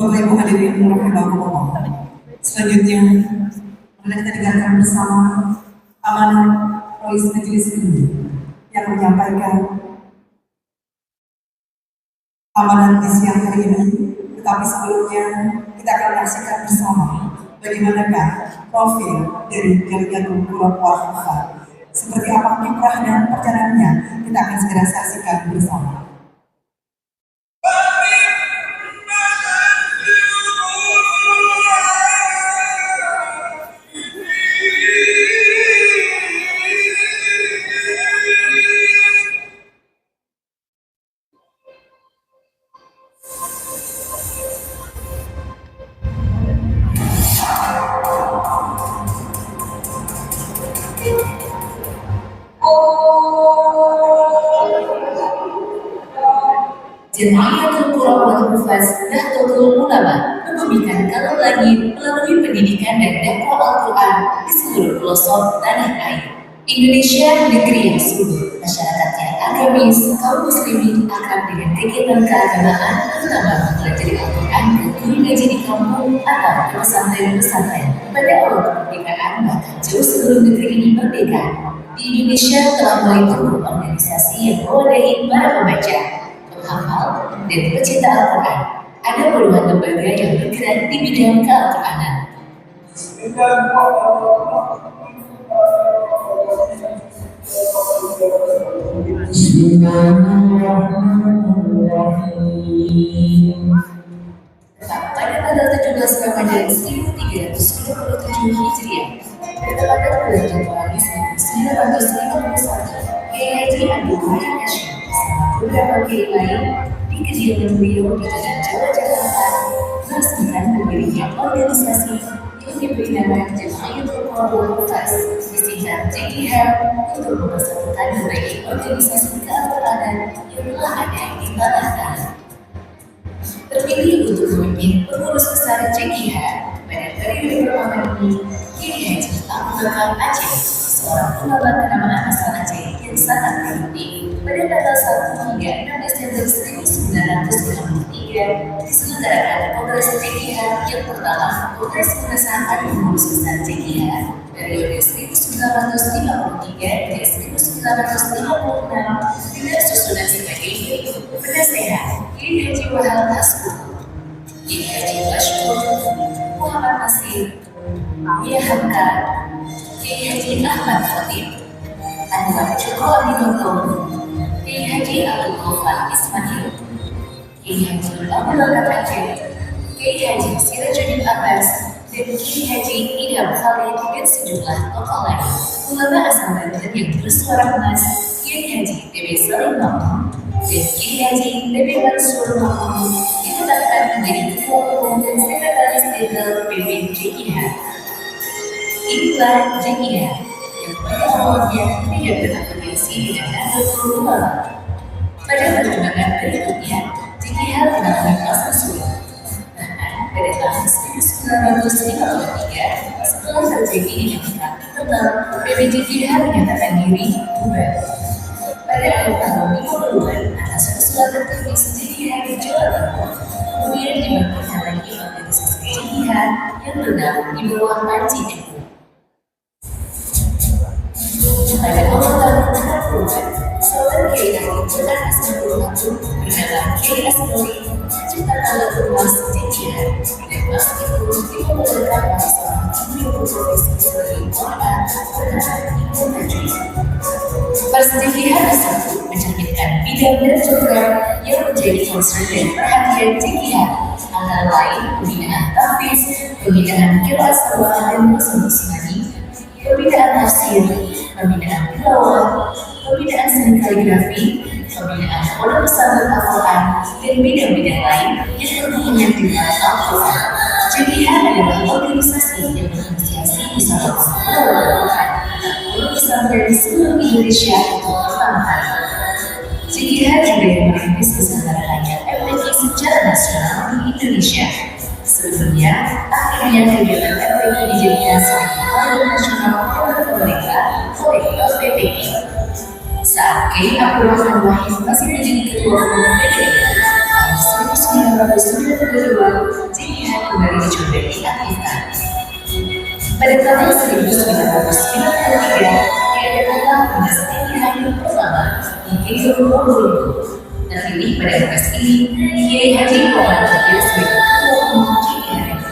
Bapak Ibu hadirin rahimakumullah. Selanjutnya, mari kita dengarkan bersama amanat Rois Majelis ini yang menyampaikan amanat di siang hari ini. Tetapi sebelumnya kita akan menyaksikan bersama bagaimanakah profil dari Jamiatul Qur'an wal Hifdz. Seperti apa kiprah dan perjalanannya, kita akan segera saksikan bersama. Jamiatul Qur'an wal Hifdz Nahdlatul Ulama membimbingkan kaum lagi melalui pendidikan dan dakwah Al-Quran di seluruh pelosok tanah air. Indonesia negeri yang subur, masyarakat yang agamis, kaum muslimin akrab dengan kegiatan keagamaan, terutama mempelajari Al-Quran dan guru ngaji di kampung atau di pesantren-pesantren. Pada awal kemerdekaan, bahkan jauh sebelum negeri ini merdeka, di Indonesia telah mulai tumbuh organisasi yang mewadahi para pembaca, penghafal, dan pecinta Al-Quran. Ada puluhan lembaga yang bergerak di bidang keal-Quranan. Pada tanggal 17 Ramadan 1327 Hijriah, bertepatan bulan Januari 1951, Kiai Haji Abdul Wahid Hasyim bersama beberapa kiai lain di kediaman beliau di Jalan Jawa Jakarta meresmikan berdirinya organisasi yang diberi nama Jamiatul Qur'an wal Hifdz, disingkat JIH, untuk mempersatukan berbagai organisasi keagamaan yang telah ada di tanah air. Terpilih untuk memimpin pengurus besar JIH pada periode pertama ini, Kiai Haji Abdul Wahid Aceh, seorang ulama kenamaan asal Aceh yang sangat produktif. Pada tanggal 1 hingga 6 Desember 1993 diselenggarakan Kongres JIH yang pertama, Kongres Pengesahan Pengurus Besar JIH periode 1953 hingga 1956 dengan susunan sebagai berikut: Penasehat Kiai Haji Wahab Hasbul, Kiai Haji Mashkur, Muhammad Nasir, Buya Hamka, Kiai Haji Ahmad Khatib, Anwar Joko Abinoto, Kiai Haji Abdul Ghaffar Ismail, Kiai Haji Abdul Wahab Aceh, Kiai Haji Sirajuddin Abbas, dan Kiai Haji Idham Khalid dan sejumlah tokoh lain. Ulama asal Banten yang bersuara keras, Kiai Haji TB Salim Mahmud dan Kiai Haji TB Mansur Mahmud ditetapkan menjadi Ketua Umum dan Sekretaris Jenderal PBJIH. Inilah JIH yang pada awalnya tidak berafiliasi dengan Nahdlatul Ulama. Pada perkembangan berikutnya, JIH mengalami masa sulit. Bahkan pada tahun 1953, setelah terjadi dinamika internal, PBJIH menyatakan diri bubar. Pada akhir tahun 50-an, atas usulan tertulis JIH di Jawa Timur, kemudian dibangkitkan lagi organisasi JIH yang bernama di bawah Panji NU. Pada awal tahun 60-an, seorang Kiai Haji Quran Asma'ul bernama Kiai Asma'ul menciptakan lagu Mas JIH, dan Mas itu diperbutkan oleh seorang guru profesi sebagai Quran bernama Ibu Tajwid. Mas JIH tersebut mencerminkan bidang dan program yang menjadi concern dan perhatian JIH, antara lain pembinaan tahfiz, pembinaan qiraat sawah dan muslimani, pembinaan tafsir, pembinaan tilawah, pembinaan seni kaligrafi, pembinaan pondok pesantren Al-Quran, dan bidang-bidang lain yang berhubungan dengan Al-Quran. JIH adalah organisasi yang berinisiasi usaha Al-Quran pondok pesantren di seluruh Indonesia untuk pertama kali. JIH juga yang merintis keseluruhannya FPI secara nasional di Indonesia. Sebelumnya, akhirnya kegiatan FPI dijadikan sebagai program nasional oleh pemerintah oleh LPPI. Saat Kiai Abdul Wahid masih menjadi ketua umum PDIP tahun 1992, JKH kembali dicoba diaktifkan. Pada tahun 1993, diadakanlah Munas JKH yang pertama di G20. Terpilih pada tugas ini, Kiai Haji Muhammad Fakih sebagai Ketua Umum JKH.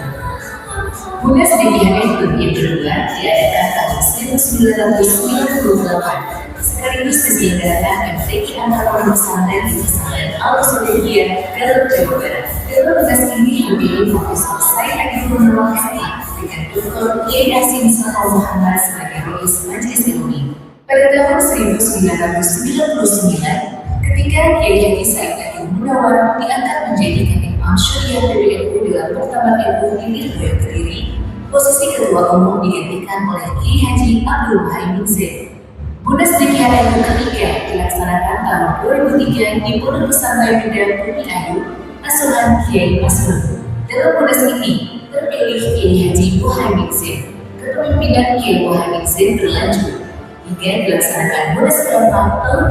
Munas JKH yang kedua diadakan tahun 1998. Sekaligus menyelenggarakan MTQ antara pesantren di pesantren Al-Sudairiyah Garut Jawa Barat. Dalam tugas ini dipilih Profesor Said Agil Nurwahidi dengan Dr. Kiai Hasim Sallallahu Muhammad sebagai Rais Majelis Ilmi. Pada tahun 1999, ketika Kiai Haji Said Agil Munawar diangkat menjadi Imam Syariah PBNU dalam Muktamar Ilmu di Lirboyo Kediri, posisi Ketua Umum digantikan oleh Kiai Haji Abdul Muhaimin Zain. Munas JKH yang ketiga dilaksanakan tahun 2003 di Pondok Pesantren Bunda Bumi Ayu, asuhan Kiai Masrur. Dalam munas ini terpilih Kiai Haji Muhaimin Zain. Kepemimpinan Kiai Muhaimin Zain berlanjut hingga dilaksanakan munas keempat tahun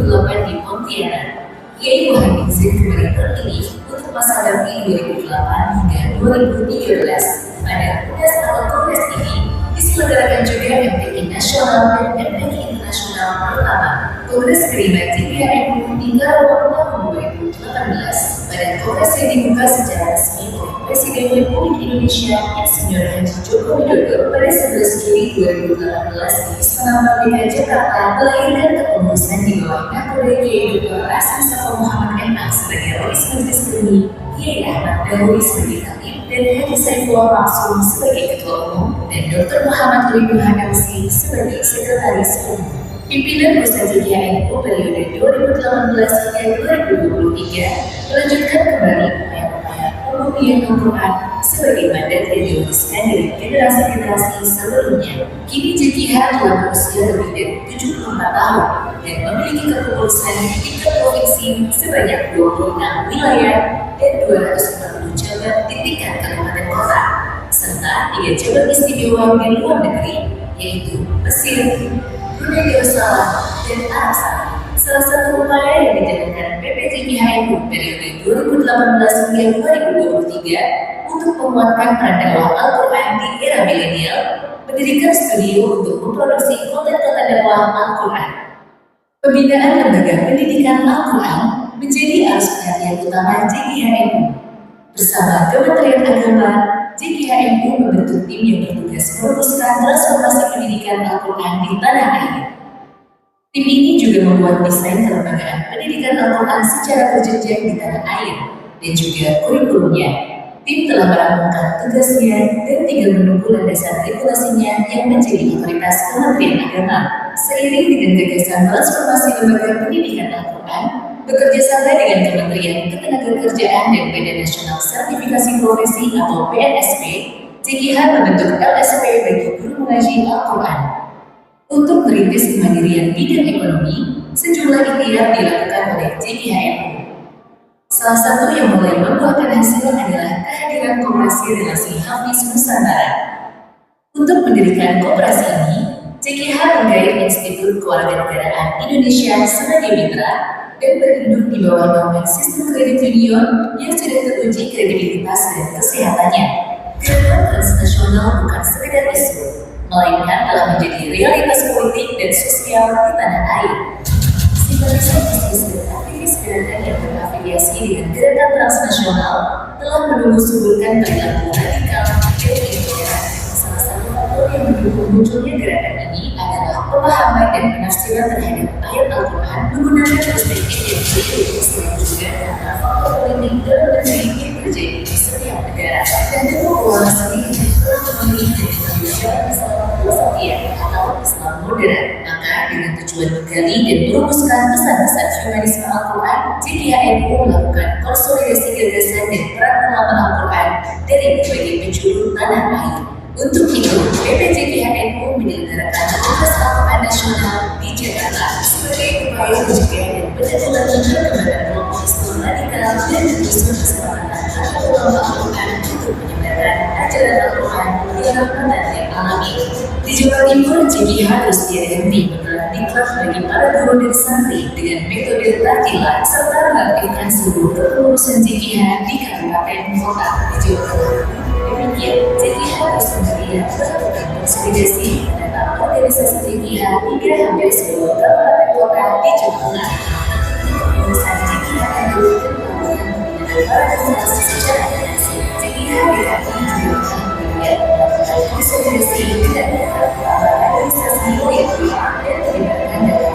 2008 di Pontianak. Kiai Muhaimin Zain kembali terpilih untuk masa bakti 2008 hingga 2013. Pada munas atau kongres ini diselenggarakan juga MTQ Nasional dan MTQ Internasional pertama. Kongres kelima JKH di Karawang tahun 2018. Pada kongres yang dibuka secara resmi oleh Presiden Republik Indonesia Insinyur Haji Joko Widodo pada 11 Juli 2018 di Istana Merdeka Jakarta, melahirkan kepengurusan di bawah nakoda Kiai Dr. Hasim Sallallahu Muhammad MA sebagai Rais Majelis Ilmi, Kiai Ahmad Dahuri sebagai Khatib, dan Haji Saifullah Maksum sebagai Ketua Umum, dan Dr. Muhammad Ridwan Hamsi sebagai Sekretaris Umum. Pimpinan Pusat JKH periode 2018 hingga 2023 melanjutkan kembali upaya-upaya pembumian Al-Quran sebagai mandat yang diwariskan dari generasi-generasi sebelumnya. Kini JKH telah berusia lebih dari 74 tahun dan memiliki kepengurusan di tingkat provinsi sebanyak 26 wilayah dan 240 cabang di tingkat kabupaten kota, serta 3 cabang istimewa di luar negeri, yaitu Mesir, Brunei Darussalam, dan Arab Saudi. Salah satu upaya yang dijalankan PPJKH periode 2018 hingga 2023 untuk menguatkan peran dakwah Al-Quran di era milenial, mendirikan studio untuk memproduksi konten-konten dakwah Al-Quran. Pembinaan lembaga pendidikan Al-Quran menjadi arus perhatian utama JKH. Bersama Kementerian Agama, JKH membentuk tim yang bertugas merumuskan transformasi pendidikan Al-Quran di tanah air. Tim ini juga membuat desain kelembagaan pendidikan Al-Quran secara berjenjang di tanah air dan juga kurikulumnya. Tim telah merampungkan tugasnya dan tinggal menunggu landasan regulasinya yang menjadi otoritas Kementerian Agama. Seiring dengan gagasan transformasi lembaga pendidikan Al-Quran, bekerja sama dengan Kementerian Ketenagakerjaan dan Badan Nasional Sertifikasi Profesi atau BNSP, JKH membentuk LSP bagi guru mengaji Al-Quran. Untuk merintis kemandirian bidang ekonomi, sejumlah ikhtiar dilakukan oleh JKH. Salah satu yang mulai membuahkan hasil adalah kehadiran Koperasi Relasi Hafiz Nusantara. Untuk mendirikan koperasi ini, JKH menggait Institut Kewarganegaraan Indonesia sebagai mitra dan berinduk di bawah naungan sistem kredit union yang sudah teruji kredibilitas dan kesehatannya. Gerakan transnasional bukan sekedar isu, melainkan telah menjadi realitas politik dan sosial di tanah air. Simpatisan bisnis dan aktivis gerakan yang berafiliasi dengan gerakan transnasional telah menumbuh suburkan perilaku radikal dan intoleran. Salah satu faktor yang mendukung munculnya gerakan ini adalah pemahaman dan penafsiran terhadap ayat Al-Quran menggunakan perspektif yang berbeda, selain juga karena faktor politik dalam negeri yang terjadi di setiap negara dan tentu ulama sendiri telah memiliki kebijakan Islam filosofia atau Islam modern. Maka dengan tujuan menggali dan merumuskan pesan-pesan humanisme Al-Quran, JKH melakukan konsolidasi gagasan dan peran ulama Al-Quran dari berbagai penjuru tanah air. Untuk itu, PPJKH menyelenggarakan Kongres Al-Quran Nasional di Jakarta sebagai upaya mencegah dan menanggulangi perkembangan kelompok Islam radikal dan justru kesempatan ulama Al-Quran untuk menyebarkan ajaran Al-Quran di rahmatan yang alami. Di Jawa Timur, JKH terus berhenti menggelar diklat bagi para guru dan santri dengan metode tartilah serta mengaktifkan seluruh kepengurusan JKH di Kabupaten Kota di Jawa Tengah. Demikian, JKH terus kemudian melakukan konsolidasi data organisasi JKH hingga hampir seluruh kabupaten kota di Jawa Tengah. Kepengurusan JKH itu melakukan pembinaan organisasi secara intensif. JKH diakui juga melakukan konsolidasi dan beberapa organisasi politik dan melibatkan dalam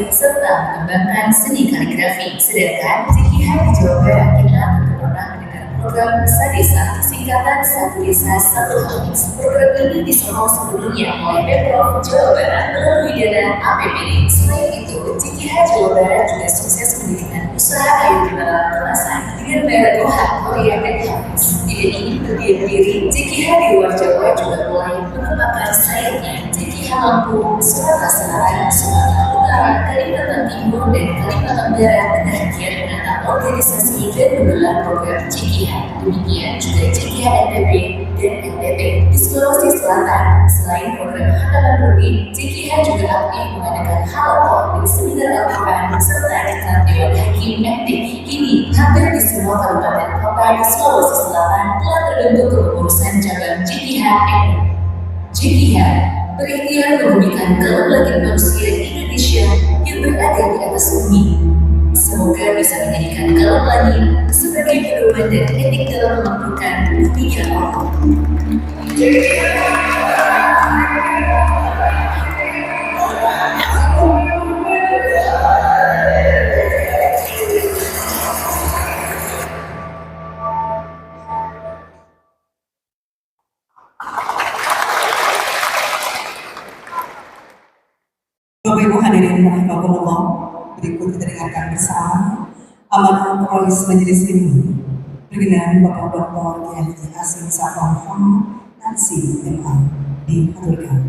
serta mengembangkan seni kaligrafi. Sedangkan JKH di Jawa Barat kita tentu pernah mendengar program Desa Desa singkatan Satu Desa Satu Habis. Program ini disorong sebelumnya oleh Pemprov Jawa Barat melalui dana APBD. Selain itu, JKH Jawa Barat juga sukses mendirikan usaha air mineral kemasan dengan merek Kohat Korea dan Hafiz. Tidak ingin berdiam diri, JKH di luar Jawa juga mulai mengembangkan sayapnya. JKH Lampung, Sumatera Selatan, Sumatera Utara, Kalimantan Timur, dan Kalimantan Barat dengan giat menatap organisasi dan menggelar program JKH. Demikian juga JKH NTB dan NTT di Sulawesi Selatan. Selain program Hataman Rutin, JKH juga aktif mengadakan halaqah dan seminar Al-Quran serta iklan Dewan Hakim MTQ. Kini, hampir di semua kabupaten kota di Sulawesi Selatan telah terbentuk kepengurusan cabang JKH NU. JKH berikhtiar membumikan kaum laki manusia Indonesia yang berada di atas bumi. Semoga bisa menjadikan kaum lain sebagai pedoman dan etik dalam memakmurkan bumi yang Allah. Bapak Ibu hadirin rahimakumullah, berikut kita dengarkan bersama amanat Rois Majelis Ilmu berkenan Bapak Dr. Kiai Haji Hasim Safar Muhammad Nansi MA dihaturkan.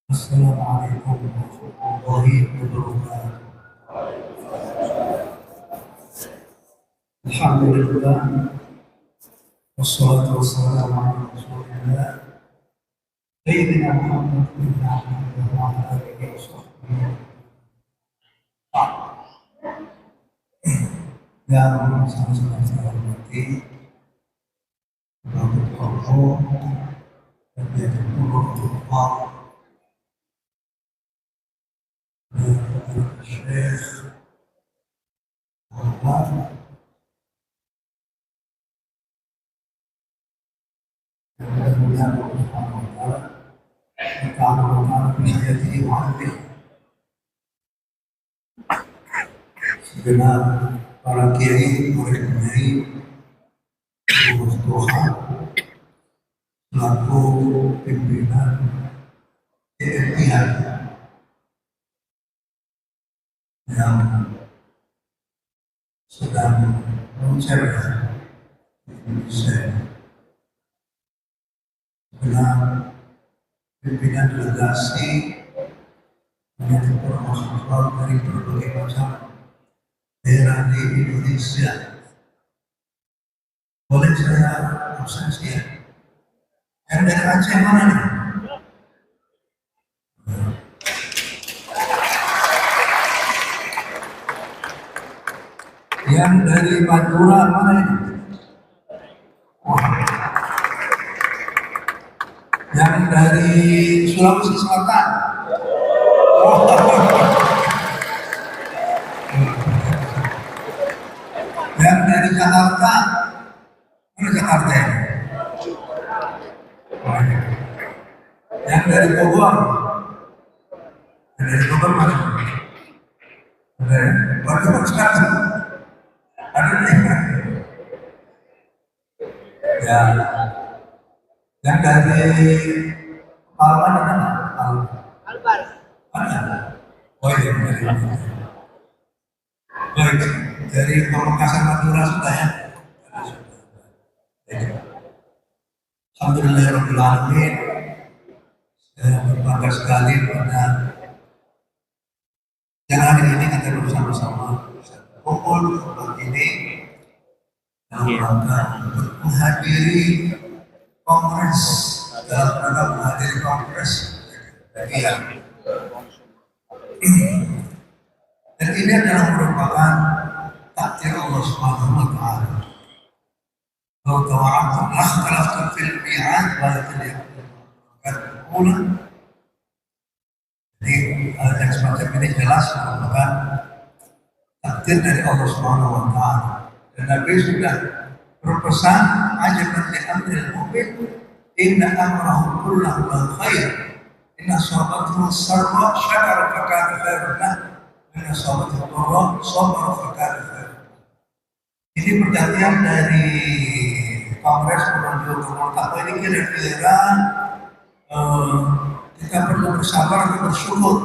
Assalamualaikum warahmatullahi wabarakatuh. Alhamdulillah, wassalatu wassalamu ala rasulillah Sayyidina Muhammad bin Abdullah wa ala alihi wa sahbihi. Yang sama-sama saya hormati Bapak Allah dan Allah Syekh Muhammad dan mudah-mudahan Allah Subhanahu wa Ta'ala berkah bihayatihi wa amrihi. Segenap para kiai, para kiai, pengurus Tuhan, selaku pimpinan TNI yang sedang mencerah Indonesia, dengan pimpinan delegasi yang berasal dari berbagai macam daerah di Indonesia. Boleh saya absensi ya? Yang dari Aceh mana nih? yang dari Madura mana ini? Wah. Yang dari Sulawesi Selatan. Oh. Yang dari Jakarta. Mana Jakarta ini? Oh, ini. Yang dari Bogor. Yang dari Bogor mana? Ada ya? Bogor sekarang. Ada nih. Ya. Yang dari Palma mana? Albar. Mana? Oh iya, baik, dari Pamekasan Madura sudah ya. Alhamdulillahirobbilalamin. Saya berbangga sekali pada yang hari ini kita bersama-sama kumpul di tempat ini dalam rangka untuk menghadiri kongres, dalam rangka menghadiri kongres Iya. Dan ini adalah merupakan takdir Allah Subhanahu wa taala. Kalau tawa'atum lakhtalaftum fil mi'ad walakin yakun. Jadi hal yang semacam ini jelas merupakan takdir dari Allah Subhanahu wa taala. Dan Nabi sudah berpesan ajaban li amril mu'min inna amrahu kullahu khair. Inna sahabatun sarwa syakara fakana khairun lah. Inna sahabatun dharra sabara fakana khairun. Ini pergantian dari Kongres menuju ke Multaqwa ini kira-kira kita perlu bersabar atau bersyukur.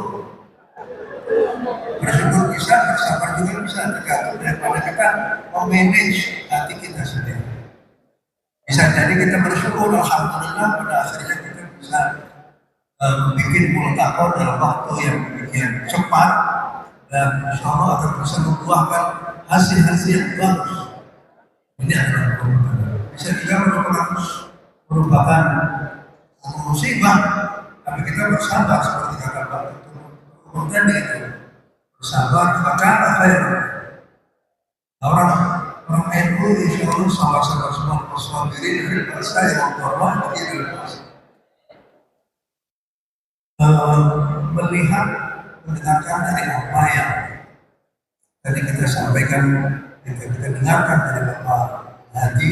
Bersyukur bisa, bersabar juga bisa, tergantung daripada kita memanage hati kita sendiri. Bisa jadi kita bersyukur, alhamdulillah pada akhirnya kita bisa membuat Multaqwa dalam waktu yang demikian cepat dan insya Allah akan bisa membuahkan hasil-hasil yang bagus. Ini adalah keutamaan. Bisa juga merupakan musibah, tapi kita bersabar seperti kata Pak kemudian itu bersabar fakana khairun. Orang NU insya Allah sama-sama semua bersabarin dari bahasa yang berwarna begitu melihat mendengarkan dari apa yang tadi kita sampaikan, kita dengarkan dari Bapak Hadi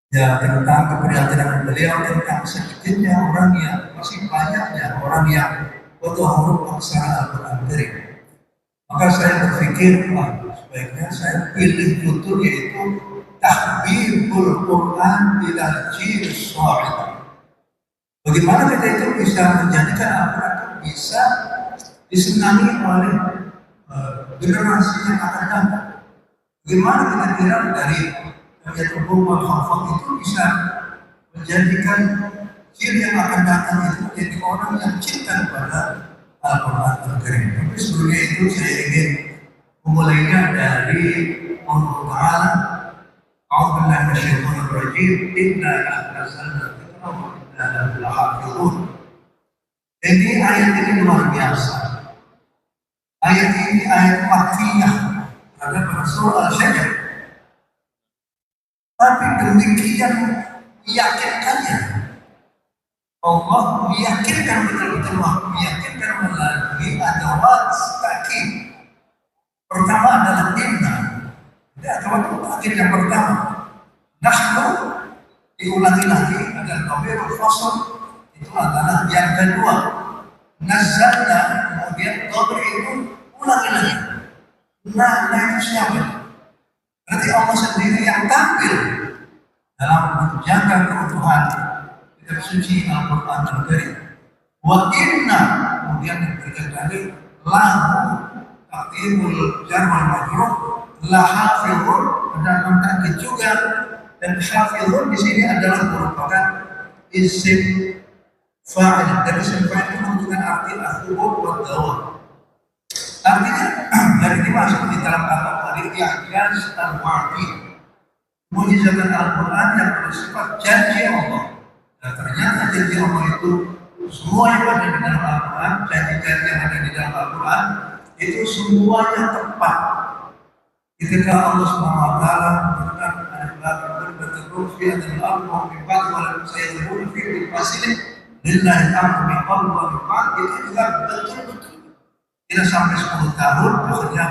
ya tentang keprihatinan beliau tentang sedikitnya orang yang masih banyaknya orang yang butuh huruf aksara Al-Quran Karim. Maka saya berpikir sebaiknya saya pilih judul yaitu Tahbibul Quran ilal Jil Sha'id. Bagaimana kita itu bisa menjadikan Al-Quran itu bisa disenangi oleh generasi yang akan datang. Bagaimana kita kira dari Yatrubum wal Khafat itu bisa menjadikan ciri yang akan datang itu menjadi orang yang cinta kepada Al-Quran Al-Karim. Tapi sebelumnya itu saya ingin memulainya dari Allah Ta'ala A'udzubillahi minasyaitonir rajim inna anzalna dzikra wa inna lahu lahafizun. Ini ayat ini luar biasa. Ayat ini ayat Makkiyah ada pada surah Al-Syajr. Tapi demikian meyakinkannya Allah meyakinkan betul-betul meyakinkan melalui adawat takid. Pertama adalah inna. Ini adawat takid yang pertama. Nahnu diulangi lagi adalah dhamirul fasl, itu adalah yang kedua. Nazzalna kemudian dhamir itu ulangi lagi. Nah itu siapa? Berarti Allah sendiri yang tampil dalam menjaga keutuhan kitab suci Al-Quran Al-Karim. Wa inna kemudian berkali lahu taqdirul jar wal majrur la hafizun dan mentakin juga dan hafizun di sini adalah merupakan isim fa'il dan isim fa'il itu menunjukkan arti al-hubub wa dawam. Artinya dari dimasuk di dalam kata al-i'jaz al-wa'di, mujizatan Al-Quran yang bersifat janji Allah. Dan ternyata janji Allah itu semua yang ada di dalam Al-Quran, janji-janji yang ada di dalam Al-Quran itu semuanya tepat. Ketika Allah Subhanahu wa taala berfirman, "Al-Baqarah berterus fi al-ardu min ba'd wa lam sayadhuru fi al-fasil lillahi al-amru min qabl wa min ba'd." Itu juga betul-betul tidak sampai 10 tahun akhirnya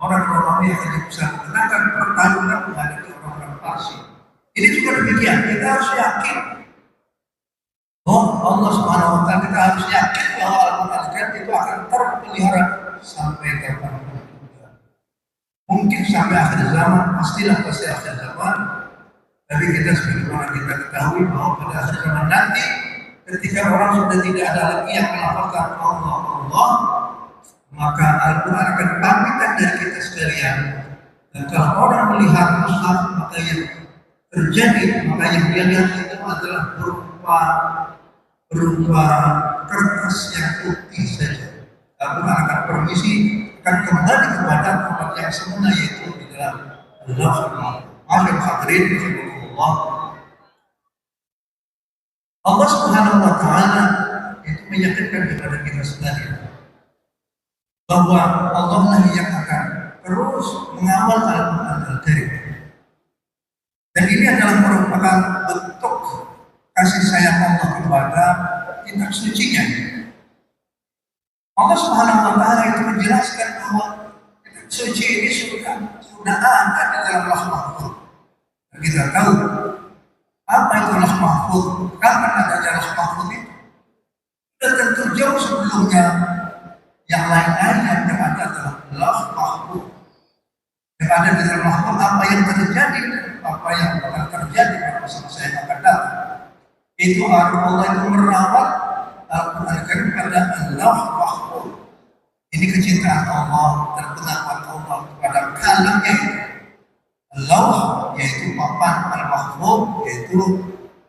orang Romawi akan bisa mengenalkan pertarungan menghadapi orang-orang Parsi. Ini juga demikian, kita harus yakin. Oh, Allah Subhanahu wa taala, kita harus yakin bahwa Al-Quran itu akan terpelihara sampai kapan. Mungkin sampai akhir zaman, pastilah pasti akhir zaman. Tapi kita sebagaimana kita ketahui bahwa pada akhir zaman nanti, ketika orang sudah tidak ada lagi yang melafalkan Allah, maka Al-Quran akan pamitan dari kita sekalian. Dan kalau orang melihat mushaf, maka yang terjadi, maka yang dia lihat itu adalah berupa kertas yang putih saja. Al-Quran akan permisi, akan kembali kepada tempat yang semula, yaitu di dalam Allah. Maafkan hadirin rahimakumullah. Allah Subhanahu wa taala itu meyakinkan kepada kita sekalian bahwa Allah lah yang akan terus mengawal Al-Quran Al-Karim. Dan ini adalah merupakan bentuk kasih sayang Allah kepada kitab sucinya. Allah Subhanahu wa taala itu menjelaskan bahwa kitab suci ini sudah ada di dalam Lauh Mahfuz. Dan kita tahu apa itu Lauh Mahfuz, kapan adanya Lauh Mahfuz itu. Dan tentu jauh sebelumnya yang lain-lain yang ada adalah Lauh Mahfuz. Yang ada di dalam Mahfuz apa yang terjadi, apa yang akan terjadi pada masa yang akan datang. Itu Allah itu merawat Al-Quran Karim pada Lauh Mahfuz. Ini kecintaan Allah dan pengakuan Allah kepada kalamnya Lauh, yaitu papan Al-Mahfuz, yaitu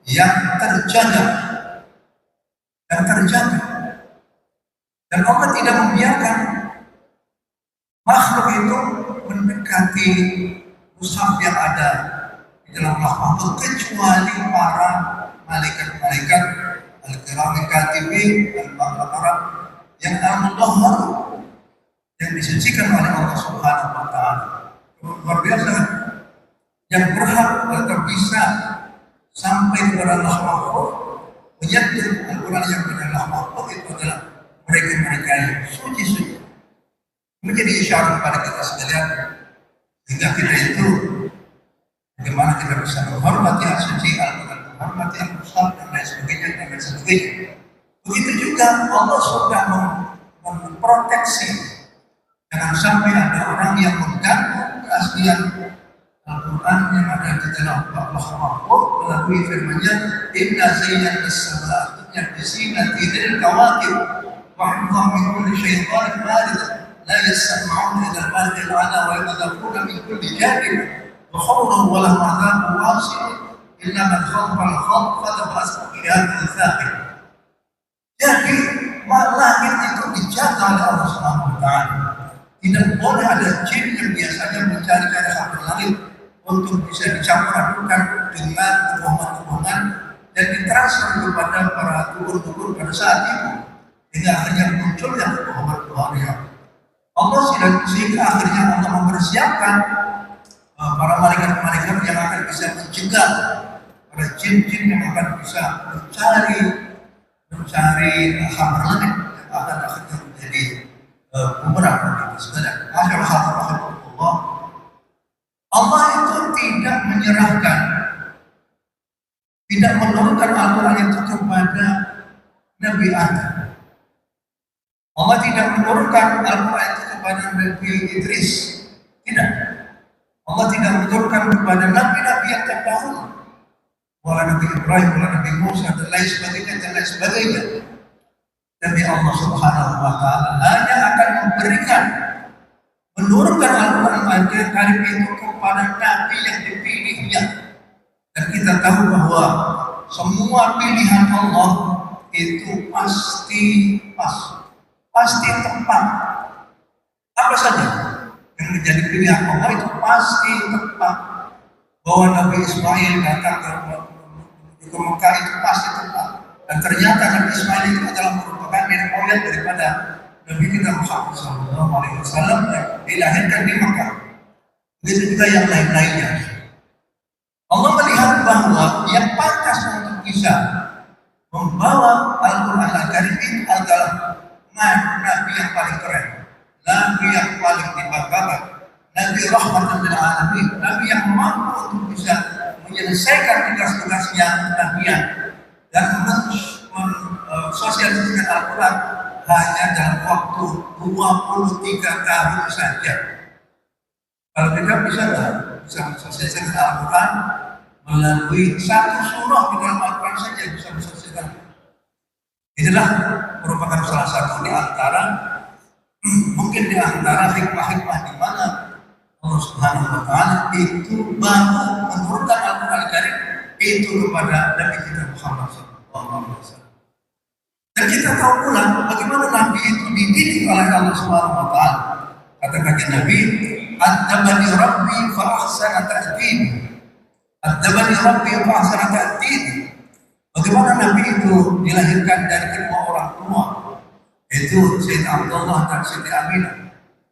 yang terjaga dan terjaga. Dan Allah tidak membiarkan makhluk itu mendekati mushaf yang ada di dalam Lauh Mahfuz kecuali para malaikat-malaikat al-kiramil katibin, al-baqarah yang al-mudahhar, yang disucikan oleh Allah Subhanahu wa taala. Luar biasa, yang berhak atau bisa sampai kepada Lauh Mahfuz, menyentuh Al-Quran yang pada Lauh Mahfuz itu adalah mereka-mereka yang suci-suci. Menjadi isyarat kepada kita sekalian, sehingga kita itu bagaimana kita bisa menghormati suci Al-Quran, menghormati Al-Quran dan lain sebagainya. Begitu juga Allah sudah memproteksi, jangan sampai ada orang yang mengganggu keaslian Al-Quran yang ada di dalam Lauh Mahfuz melalui firman-Nya, "Inna zayyana as-samaa'a bi-zinatil kawakib wa hifdhan min kulli syaitanir marid la yasma'una ila al-mala'il a'la wa yadhkuruna min kulli janib wa khawran wa lahum 'adzabun wasi' illa man khafa al-khawfa fa shihadun thaqib." Jadi langit itu dijaga oleh Allah Subhanahu wa taala. Tidak boleh ada jin yang biasanya mencari-cari sampai langit untuk bisa dicampur adukan dengan kebohongan-kebohongan dan ditransfer kepada para dukun-dukun pada saat itu, hingga akhirnya muncul yang kebohongan-kebohongan. Allah sehingga akhirnya Allah mempersiapkan para malaikat-malaikat yang akan bisa mencegah para jin-jin yang akan bisa mencari kabar langit yang akan akhirnya menjadi bumerang bagi sebenarnya. Alhamdulillah, Allah itu tidak menyerahkan, tidak menurunkan Al-Quran itu kepada Nabi Adam. Allah tidak menurunkan Al-Quran itu kepada Nabi Idris. Tidak. Allah tidak menurunkan kepada nabi-nabi yang terdahulu. Wala Nabi Ibrahim, wala Nabi Musa, dan lain sebagainya. Tapi Allah Subhanahu wa taala hanya akan menurunkan Al-Quran Karim itu kepada nabi yang dipilihnya. Dan kita tahu bahwa semua pilihan Allah itu pasti tepat. Apa saja yang menjadi pilihan Allah itu pasti tepat. Bahwa Nabi Ismail datang ke Mekah itu pasti tepat. Dan ternyata Nabi Ismail itu adalah merupakan nenek moyang daripada Nabi kita Muhammad SAW yang dilahirkan di Mekah. Begitu juga yang lain-lainnya. Allah melihat bahwa yang pantas untuk bisa membawa Al-Quran Al-Karim itu adalah Nabi yang paling keren, Nabi yang paling dibanggakan, Nabi rahmatan lil alamin, Nabi yang mampu untuk bisa menyelesaikan tugas-tugasnya kenabian dan mensosialisasikan Al-Quran hanya dalam waktu 23 tahun saja. Kalau kita bisa mensosialisasikan Al-Quran melalui satu surah di dalam Al-Quran saja bisa mensosialisasikan. Inilah merupakan salah satu di antara mungkin di antara hikmah-hikmah di mana Allah Subhanahu wa Ta'ala itu baru menurunkan Al-Quran Al-Karim itu kepada Nabi kita Muhammad SAW. Dan kita tahu pula bagaimana Nabi itu dididik oleh Allah Subhanahu wa Ta'ala. Kata Nabi, "Adzabani Rabbi fa ahsana ta'dib." Adzabani Rabbi fa ahsana ta'dib. Bagaimana Nabi itu dilahirkan dari kedua orang tua, yaitu Sayyidina Abdullah dan Sayyidina Aminah.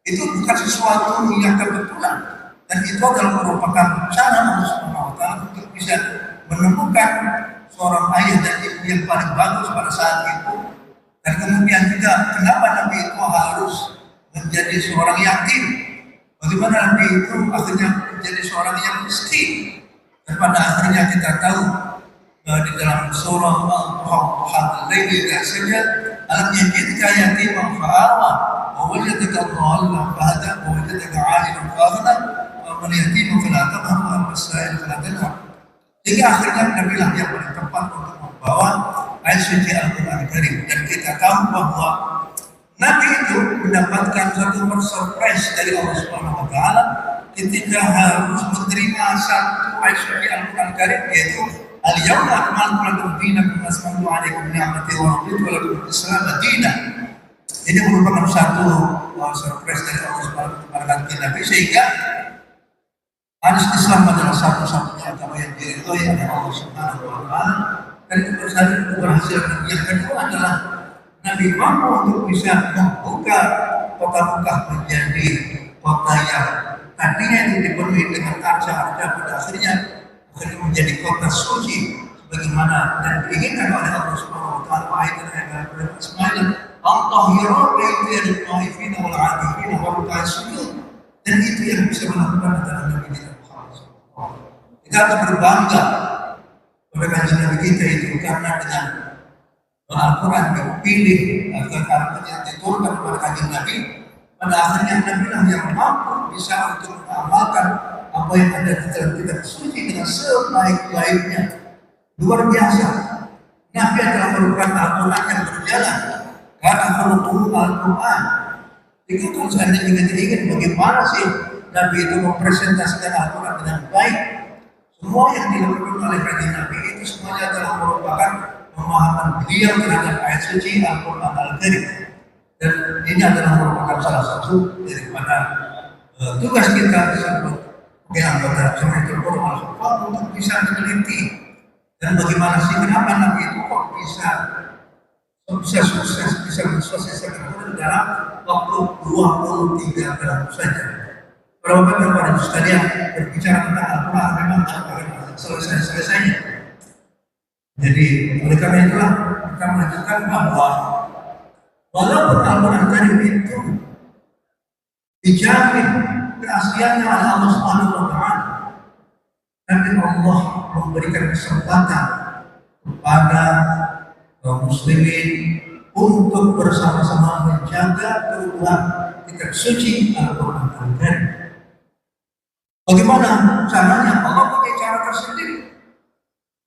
Itu bukan sesuatu yang kebetulan, dan itu adalah merupakan cara Allah Subhanahu wa Ta'ala untuk bisa menemukan seorang ayah dan ibu yang paling bagus pada saat itu. Dan kemudian juga kenapa Nabi itu harus menjadi seorang yatim, bagaimana Nabi itu akhirnya menjadi seorang yang miskin. Dan pada akhirnya kita tahu di dalam surah Al-Duha al-Laili saja, alam yajidka yatiman fa'awa wa wajadaka dhallan fahada wa wajadaka 'ailan faghna wa man yatima fala taqhar wa as-sa'il fala tanhar. Hingga akhirnya Nabi lah yang paling tepat untuk membawa ayat suci Al-Quran Al-Karim. Dan kita tahu bahwa Nabi itu mendapatkan satu surprise dari Allah Subhanahu wa Ta'ala ketika harus menerima satu ayat suci Al-Quran Al-Karim, yaitu Al-yawma akmaltu lakum dinakum wa atmamtu 'alaikum ni'mati wa raditu lakum al-Islam dinan. Ini merupakan satu surprise dari Allah Subhanahu wa Ta'ala kepada Nabi, sehingga hadis Islam adalah satu-satunya agama yang diridhoi oleh Allah Subhanahu wa Ta'ala. Dan keberhasilan yang kedua adalah Nabi mampu untuk bisa membuka kota Mekah menjadi kota yang tadinya itu dipenuhi dengan arca-arca, pada akhirnya menjadi kota suci sebagaimana dan diinginkan oleh Allah Subhanahu wa Ta'ala. Ayat Ismail al-tahira baiti al-taifin wal 'akifin wal sujud. Dan itu yang bisa melakukan adalah Nabi kita Muhammad SAW. Kita harus berbangga pada kanjeng Nabi kita itu, karena dengan Al-Quran dipilih karena yang diturunkan kepada kanjeng Nabi, pada akhirnya Nabi yang mampu bisa untuk mengamalkan apa yang ada di dalam kitab suci dengan sebaik-baiknya. Luar biasa. Nabi adalah merupakan Al-Quran yang berjalan, karena khuluquhu Al-Quran. Jika kalau seandainya kita ingin bagaimana sih Nabi itu mempresentasikan Al-Quran dengan baik, semua yang dilakukan oleh kanjeng Nabi itu semuanya adalah merupakan pemahaman beliau terhadap ayat suci Al-Quran Al-Karim. Dan ini adalah merupakan salah satu daripada tugas kita sebagai anggota Jamaah Al-Hufaz untuk bisa meneliti dan bagaimana sih kenapa Nabi itu kok bisa sukses, bisa mensosialisasikan Al-Quran dalam waktu 23 tahun saja. Para bapak dan para ibu sekalian, berbicara tentang Al-Quran memang akan selesai-selesainya. Jadi oleh karena itulah kita melanjutkan bahwa walaupun Al-Quran Karim itu dijamin keasliannya oleh Allah Subhanahu wa Ta'ala, tapi Allah memberikan kesempatan kepada kaum muslimin untuk bersama-sama menjaga keutuhan kitab suci Al-Quran Al-Karim. Bagaimana caranya? Allah punya cara tersendiri.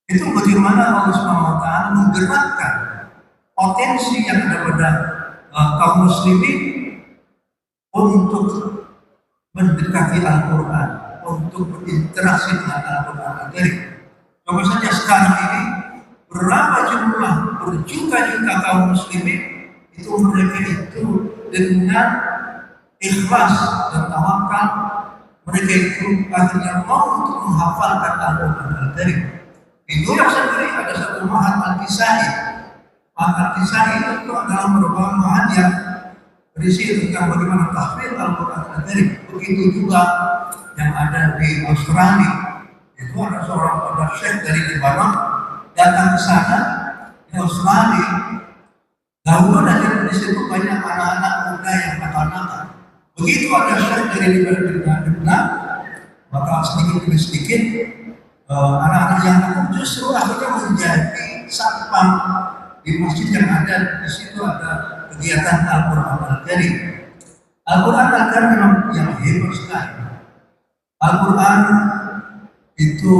Itu bagaimana Allah Subhanahu wa Ta'ala menggerakkan potensi yang ada pada kaum muslimin untuk mendekati Al-Quran, untuk berinteraksi dengan Al-Quran Al-Karim. Coba saja sekarang ini berapa jumlah berjuta-juta kaum muslimin itu mereka itu dengan ikhlas dan tawakal mereka itu akhirnya mau untuk menghafalkan Al-Quran Al-Karim. Di New York sendiri ada satu ma'had Al-Kisai. Ma'had Al-Kisai itu adalah merupakan ma'had yang berisi tentang bagaimana tahfidz Al-Quran Al-Karim. Begitu juga yang ada di Australia. Itu ada syekh dari Lebanon datang ke sana di Australia. Lalu ada di situ banyak anak-anak muda yang nakal-nakal. Begitu ada syekh dari Lebanon, maka sedikit demi sedikit anak-anak yang nakal justru akhirnya menjadi satpam di masjid yang ada. Di situ ada kegiatan Al-Quran Al-Karim. Al-Quran Al-Karim memang yang hebat sekali. Al-Quran itu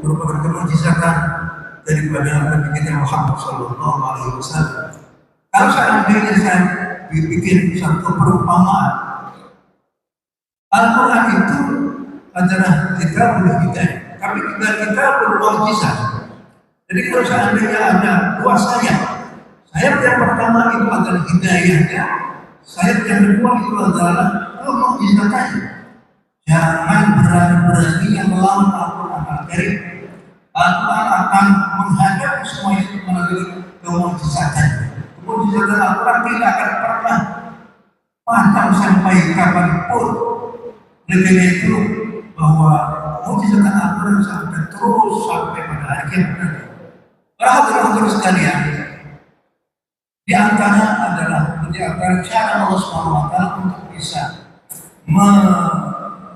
merupakan kemujizatan daripada Nabi kita Muhammad Sallallahu Alaihi Wasallam. Kalau seandainya saya bikin satu perumpamaan, Al-Quran itu adalah kitabul hidayah, tapi juga kitabul mukjizat. Jadi kalau seandainya ada dua sayap yang pertama itu adalah hidayahnya, sayap yang kedua itu adalah mukjizatnya. Jangan berani-berani yang melawan Al-Quran Al-Karim. Al-Quran akan menghadapi semua itu melalui kemujizatan. Kemujizatan Al-Quran tidak akan pernah padam sampai kapanpun. Lebih itu bahwa mujizatan Al-Quran sampai terus sampai pada hari kiamat. Para hadirin sekalian, di antara cara Allah SWT untuk bisa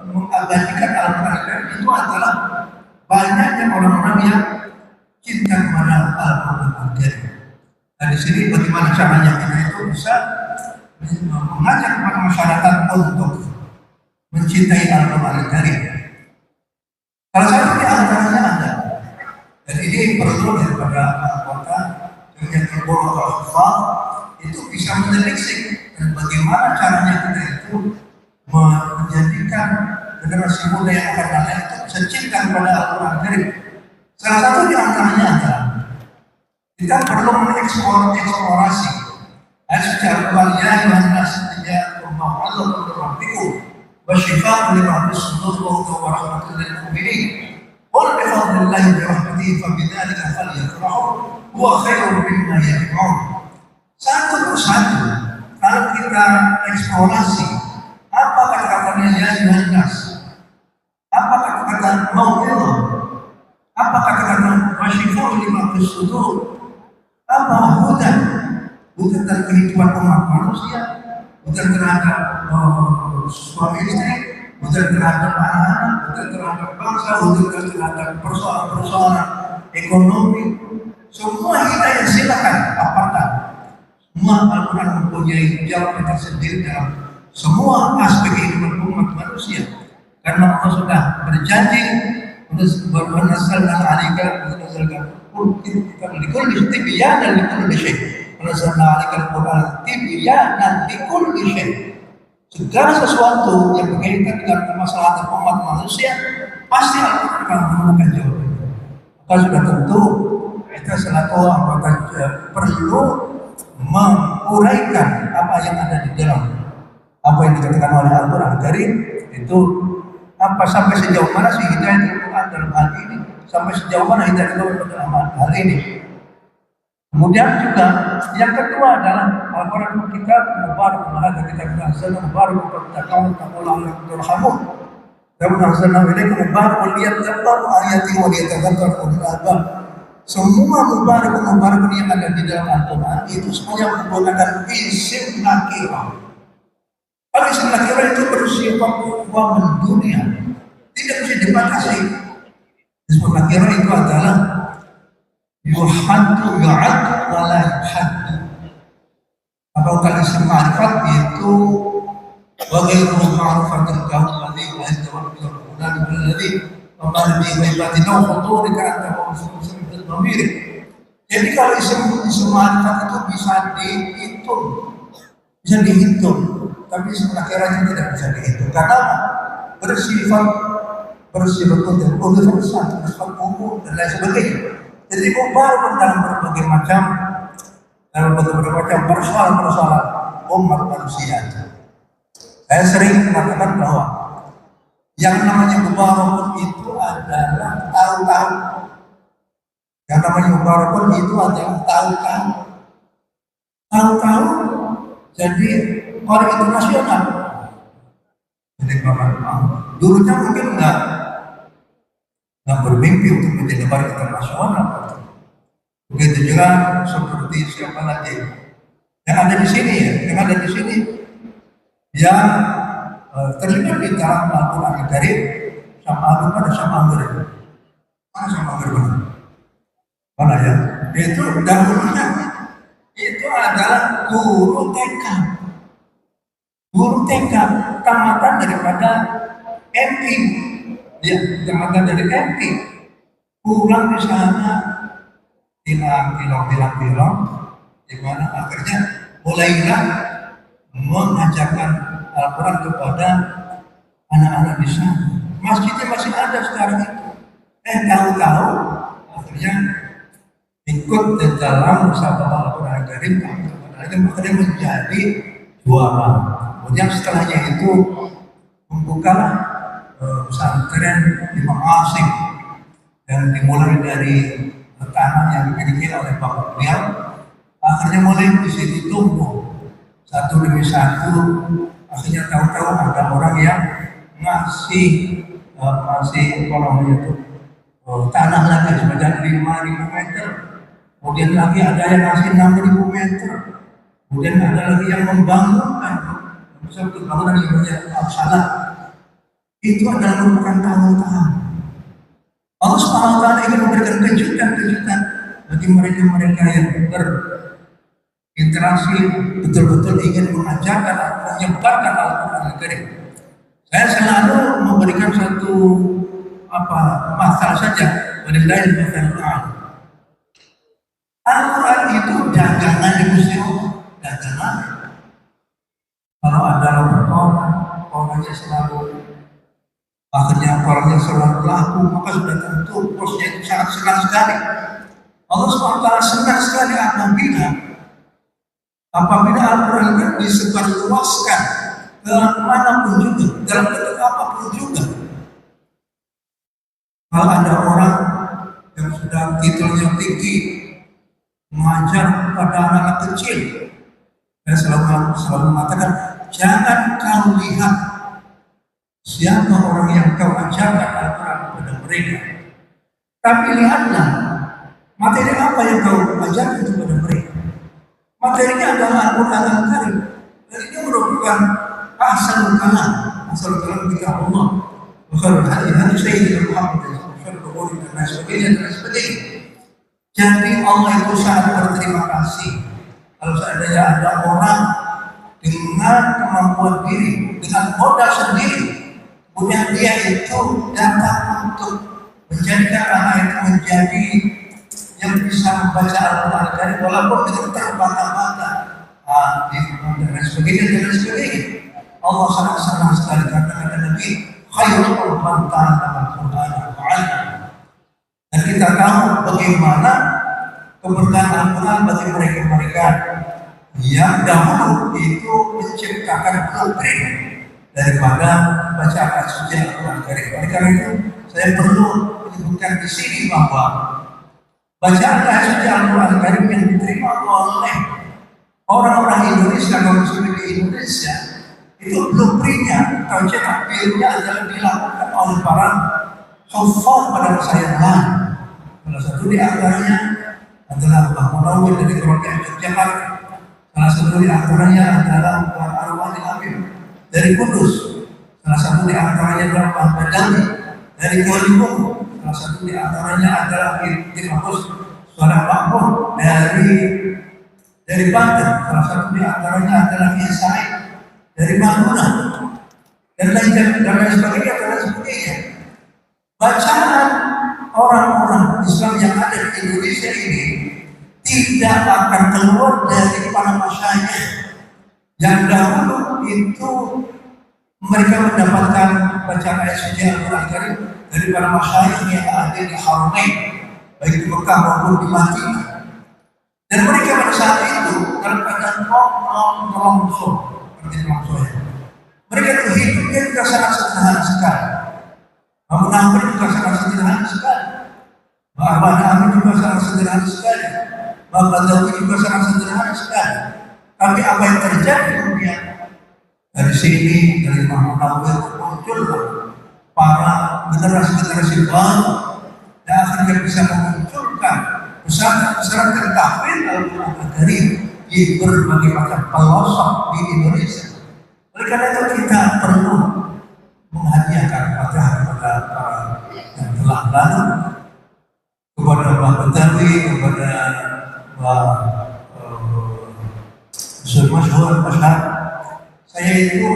mengabadikan Al-Quran itu adalah banyaknya orang-orang yang cinta kepada Al-Quran Al-Karim. Dan di sini bagaimana caranya kita itu bisa mengajak kepada masyarakat untuk mencintai Al-Quran Al-Karim. Salah satu di antaranya ada, dan ini perlu daripada anggota yang tergolong al-hafal itu bisa menelisik dan bagaimana caranya kita itu menjadikan generasi muda yang akan datang itu bisa cinta kepada Al-Quran Karim. Salah satu di antaranya adalah kita perlu mengeksplorasi secara kualitas dan nasibnya mau'izatun min rabbikum wa syifaa'un lima fis sudur wa rahmatun lil mu'minin. Qul bi fadlillahi wa rahmatihi fa bidzalika falyafrahu huwa khairun mimma yajma'un. Satu persatu kalau kita eksplorasi apa kata-katanya ya Yohanes, apa kata-kata mau'izah, apa kata-kata wasyifaa'un lima fis sudur, apa hudan terhadap kehidupan umat manusia, hudan terhadap suami istri, hudan terhadap anak-anak, hudan terhadap bangsa, hudan terhadap persoalan ekonomi. Semua hidayah silakan paparkan. Semua Al-Quran mempunyai jawaban tersendiri dalam semua aspek kehidupan umat manusia. Karena Allah sudah berjanji ونزلنا عليك لكل تبيانا لكل شيء ونزلنا عليك القرآن تبيانا لكل شيء. Segala sesuatu yang berkaitan dengan kemaslahatan umat manusia pasti Al-Quran akan menemukan jawaban. Maka sudah tentu kita selaku anggota perlu menguraikan apa yang ada di dalam apa yang dikatakan oleh Al-Quran Karim itu. Apa sampai sejauh mana sih hidayah Al-Quran dalam hal ini? Sampai sejauh mana hidayah Al-Quran dalam hal ini? Kemudian juga yang kedua adalah Al-Quran kita mubarak mahal kita berhasil mubarak bertakawun takulah yang terhamun. Dan berhasilnya mereka mubarak melihat tentang ayat yang dikatakan oleh Allah. Semua mubarak yang ada di dalam Al-Quran itu semuanya menggunakan isim nakirah. Isim nakirah itu bersifat umum dunia, tidak bisa dibatasi. Isim nakirah itu adalah yuhaddu yu'ad wa la yuhaddu. Apakah isim ma'rifat itu wa ghairu ma'rifatin kaum ladzi wa yatawakkalu 'ala alladzi wa qala bi ghaibati law khuturika anta wa usul bil dhamir. Jadi kalau isim ma'rifat itu bisa dihitung, tapi akhirnya tidak bisa dihitung karena bersifat universal, bersifat umum dan lain sebagainya. Jadi mubarak dalam berbagai macam persoalan umat manusia. Saya sering mengatakan bahwa yang namanya mubarak itu adalah tahun-tahun. Yang namanya mubarak itu adalah tahun-tahun. Tahun-tahun jadi orang internasional Jadi dulunya mungkin nggak bermimpi untuk menjadi bar internasional. Begitu juga seperti siapa lagi yang ada di sini ya, yang ada di sini yang terlibat di dalam Al-Quran Karim sama ada sama Amr. Mana sama Amr benar? Mana ya? Itu dahulunya itu adalah guru TK. Guru TK tamatan daripada MI. Ya, tamatan dari MI. Pulang di sana bilang, di mana akhirnya mulailah mengajarkan Al-Quran kepada anak-anak di sana. Masjidnya masih ada sekarang itu. Tahu-tahu akhirnya ikut di dalam musabaqah Al-Quran Karim, akhirnya menjadi juara. Kemudian setelahnya itu membuka pesantren Imam Asyik dan dimulai dari tanah yang dimiliki oleh bapak beliau. Akhirnya mulai di sini tumbuh satu demi satu. Akhirnya tahu-tahu ada orang yang ngasih tanah lagi sebanyak 5.000 meter. Kemudian lagi ada yang ngasih 6.000 meter. Kemudian ada lagi yang membangunkan satu bangunan yang banyak salah. Itu adalah merupakan tahun-tahun. Allah SWT ingin memberikan kejutan-kejutan bagi mereka-mereka yang berinteraksi, betul-betul ingin mengajarkan atau menyebarkan Al-Quran Karim. Saya selalu memberikan satu masalah saja dari lain masalah. Al-Quran itu dagangan di museum, dagangan. Kalau ada orangnya selalu akhirnya orangnya selalu laku, maka sudah tentu posnya itu sangat senang sekali. Allah SWT senang sekali apabila Al-Quran itu disebarluaskan ke manapun juga, dalam bentuk apapun juga. Kalau ada orang yang sudah titelnya tinggi mengajar pada anak kecil, saya selalu mengatakan, jangan kau lihat siapa orang yang kau ajarkan Al-Quran kepada mereka, tapi lihatlah materi apa yang kau ajarkan kepada mereka. Materinya adalah Al-Quran Al-Karim, dan ini merupakan asal kalam kita Allah. Bukan hati-hati Sayyidina Muhammad dan sebagainya. Jadi Allah itu sangat berterima kasih kalau seandainya ada orang dengan kemampuan diri, dengan modal sendiri, kemudian dia itu datang untuk menjadikan anak itu menjadi yang bisa membaca Al-Quran Karim walaupun dengan terbata-bata, dan sebagainya. Allah sangat senang sekali karena kata Nabi, khairul man ta'allama Al-Quran wa 'allama. Dan kita tahu bagaimana keberkahan Al-Quran bagi mereka yang dahulu itu menciptakan blueprint daripada bacaan suci Al-Quran Karim. Oleh karena itu, saya perlu menyebutkan di sini bahwa bacaan suci Al-Quran Karim yang diterima oleh orang-orang Indonesia, kaum muslimin di Indonesia, itu blueprintnya atau cetak birunya adalah dilakukan oleh para hafal pada masa yang lalu. Salah satu di antaranya adalah Mbah Munawwir dari Keroncong Yogyakarta. Salah satu di antaranya adalah Mbah Arwani Amin dari Kudus. Salah satu di antaranya adalah Mbah Badawi dari Kalimantan. Salah satu di antaranya adalah Imam Suara Makmur dari Banten. Salah satu di antaranya adalah Yesai dari Madura dan lain sebagainya. Bacaan orang-orang Islam yang ada di Indonesia ini tidak akan keluar dari para masyayikh yang dahulu itu mereka mendapatkan bacaan ayat suci Al-Quran Karim dari para masyayikh yang ada di Haramain, baik di Mekah maupun di Madinah. Dan mereka pada saat itu dalam keadaan melongso, mereka itu hidupnya juga sangat sederhana sekali. Namun Nampir juga sangat sederhana sekali. Mbak Amin juga sangat sederhana sekali. Mbak Badawi juga sangat sederhana sekali. Tapi apa yang terjadi kemudian dari sini, dari Imam Nawawi muncul para generasi-generasi baru yang akhirnya bisa memunculkan pesantren tahfidz Al-Quran Al-Karim di berbagai macam pelosok di Indonesia. Oleh karena itu kita perlu menghadiahkan fatihah kepada para yang telah lalu, kepada Mbak Betawi, kepada Mbak Masyhur Masyhur. Saya itu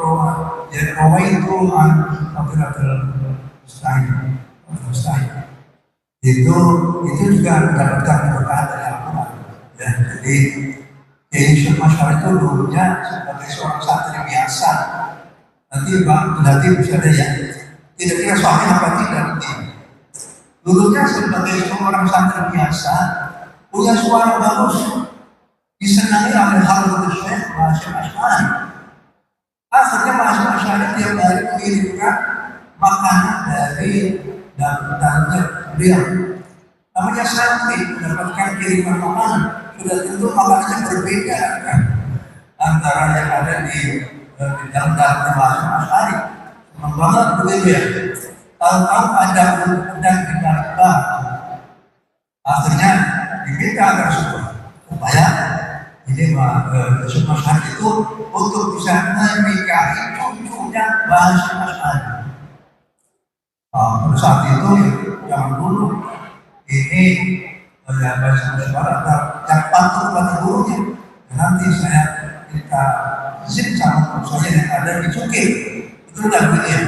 Rawa itu Abdul Mustahil. Itu juga mendapatkan berkah dari Al-Quran. Ya, jadi Yusuf Masyhur itu dulunya sebagai seorang santri biasa. Nanti bisa ada yang tidak kira sahih apa tidak nanti. Dulunya sebagai seorang santri biasa punya suara bagus, disenangi oleh Hadratus Syekh Hasyim Asy'ari. Akhirnya Hasyim Asy'ari tiap hari mengirimkan makanan dari dapurnya beliau. Namanya santri mendapatkan kiriman makanan, sudah tentu makanannya berbeda kan antara yang ada di dalam dapurnya Hasyim Asy'ari. Memang banget begitu ya. Tahu-tahu ada undang di Narba. Akhirnya diminta agar supaya ini Yusuf Masyhur itu untuk bisa menikahi cucunya Hasyim Asy'ari. Pada saat itu zaman dulu ini Hasyim Asy'ari ada yang patuh pada gurunya. Nanti saya minta izin sama guru saya yang ada di Cukir. Itu udah begini ya.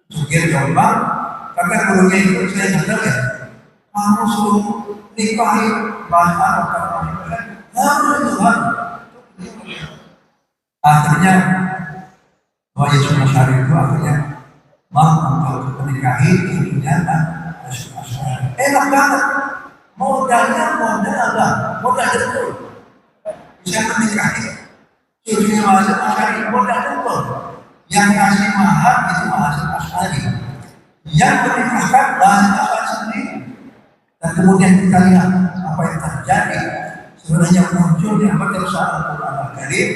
Cukir Jombang, karena gurunya itu saya dengar ya, kamu suruh nikahi bahasa orang harus Tuhan. Akhirnya Yusuf Masyhur itu akhirnya mau untuk menikahi cucunya Hasyim Asy'ari. Enak banget, modalnya modal betul. Bisa menikahi cucunya Hasyim Asy'ari, modal betul. Yang ngasih mahar itu Hasyim Asy'ari, yang menikahkan Hasyim Asy'ari sendiri. Dan kemudian kita lihat apa yang terjadi. Sebenarnya munculnya madrasah Al-Quran Al-Karim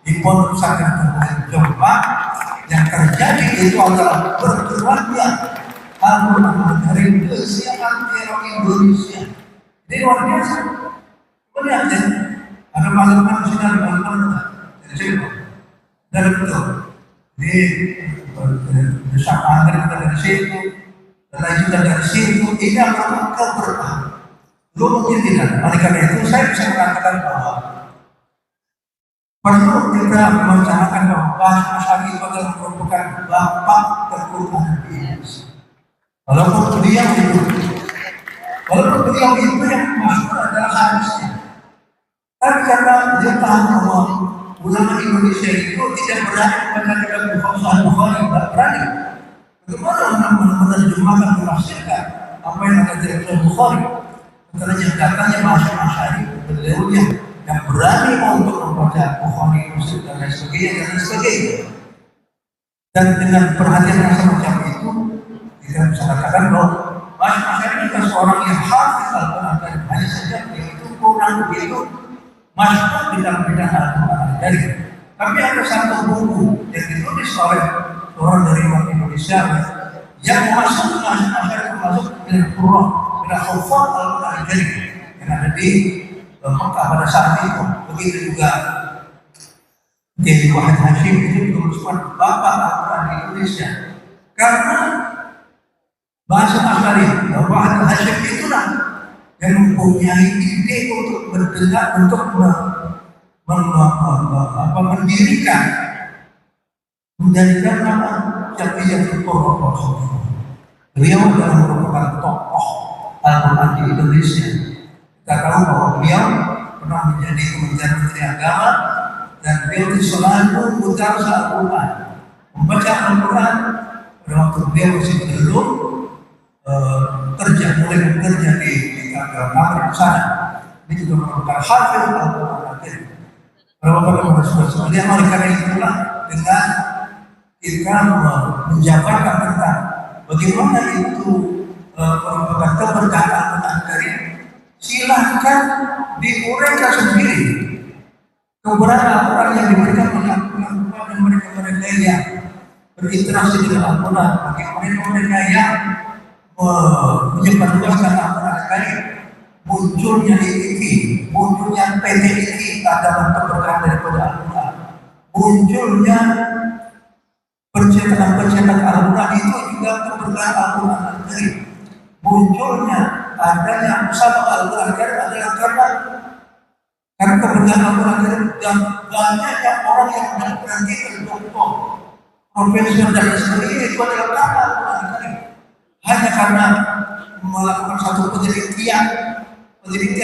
di Pondok Pesantren Jombang. Yang terjadi itu adalah bergeraknya Al-Quran Al-Karim ke seantero Indonesia. Ini luar biasa. Lihat ya, ada malam-malam sinar malam-malam dari betul. Di desa Anggrek dari situ, lanjutan dari situ, ini adalah keberkahan. Lu mungkin tidak. Oleh karena itu saya bisa mengatakan bahwa perlu kita membicarakan bahwa Hasyim Asy'ari itu adalah merupakan bapak Al-Quran di Indonesia. Walaupun beliau itu yang masyhur adalah hadisnya. Tapi karena dia tahu bahwa ulama Indonesia itu tidak berani membaca Bukhari, tidak berani. Bagaimana menerjemahkan, menafsirkan apa yang ada di Bukhari? Karena yang datangnya Hasyim Asy'ari, beliau yang berani untuk membaca Bukhari, Muslim dan lain sebagainya. Dan dengan perhatian yang semacam itu, kita bisa katakan bahwa Hasyim Asy'ari juga seorang yang hafidz Al-Quran, hanya saja dia itu kurang begitu masyhur di dalam bidang Al-Quran. Tapi ada satu buku yang ditulis oleh orang dari luar Indonesia yang masuk Hasyim Asy'ari termasuk dengan Qur'an, dengan hufaz Al-Quran yang ada di Mekah pada saat itu. Begitu juga Kiai Wahid Hasyim itu merupakan bapak Al-Quran di Indonesia. Karena bahasa Asy'ari, Wahid Hasyim itulah yang mempunyai ide untuk mendengar, untuk mendirikan, menjadikan nama Jamiyatul Qur'an. Beliau adalah merupakan tokoh Al-Quran di Indonesia. Kita tahu bahwa beliau pernah menjadi Kementerian Menteri Agama dan beliau selalu mudarris Al-Quran, membaca Al-Quran pada waktu beliau masih belum mulai bekerja di Amrik sana. Ini juga merupakan hafidz Al-Quran Al-Karim. Bapak-bapak sekalian, oleh karena itulah dengan kita menjabarkan tentang bagaimana itu merupakan keberkahan Al-Quran Al-Karim, silahkan diuraikan sendiri keberadaan Al-Quran yang diberikan oleh Al-Quran media, berinteraksi dengan Al-Quran, bagi mereka yang menyebarluaskan Al-Quran sekali, munculnya IIKI, munculnya PT IIKI adalah keberkahan daripada Al-Quran. Munculnya percetakan Al-Quran itu juga keberkahan Al-Quran. Jadi munculnya adanya usaha Al-Quran adalah karena keberkahan Al-Quran dan banyaknya orang yang berhenti doktor, profesor dan sebagainya itu adalah karena Al-Quran. Hanya karena melakukan satu penelitian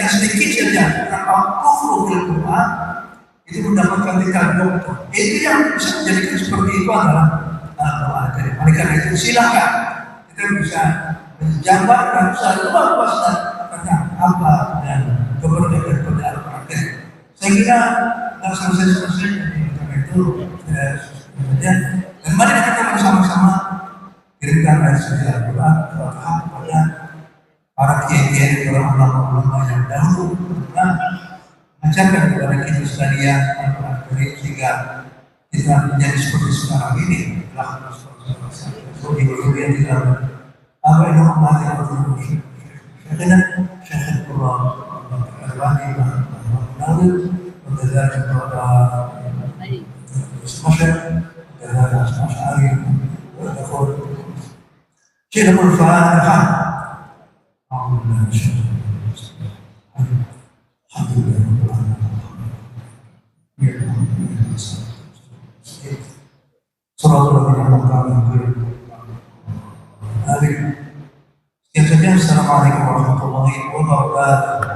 sedikit saja tentang kufur bil Quran itu mendapatkan titel doktor. Itu yang bisa menjadikan seperti itu adalah Al-Quran. Oleh karena itu silakan kita bisa menjabarkan seluas tentang apa dan keberkahan daripada Al-Quran. Saya kira selesai karena itu dan mari kita bersama-sama kirimkan ayat suci Al-Quran kepada para kiai-kiai, para ulama-ulama yang dahulu pernah mengajarkan kepada kita sekalian Al-Quran Karim sehingga kita menjadi seperti sekarang ini. Kemudian kita apa yang Allah yang Syekhina Syekh Allah Al-Albani Al-Nawawi وكذلك Ismail وكذلك Asy'ari ويقول شيخ الفاتحة أعوذ بالله من الشيطان الرجيم الحمد لله رب العالمين صراط الذين أنعمت عليهم آمين. Sekian saja. Assalamualaikum warahmatullahi wabarakatuh.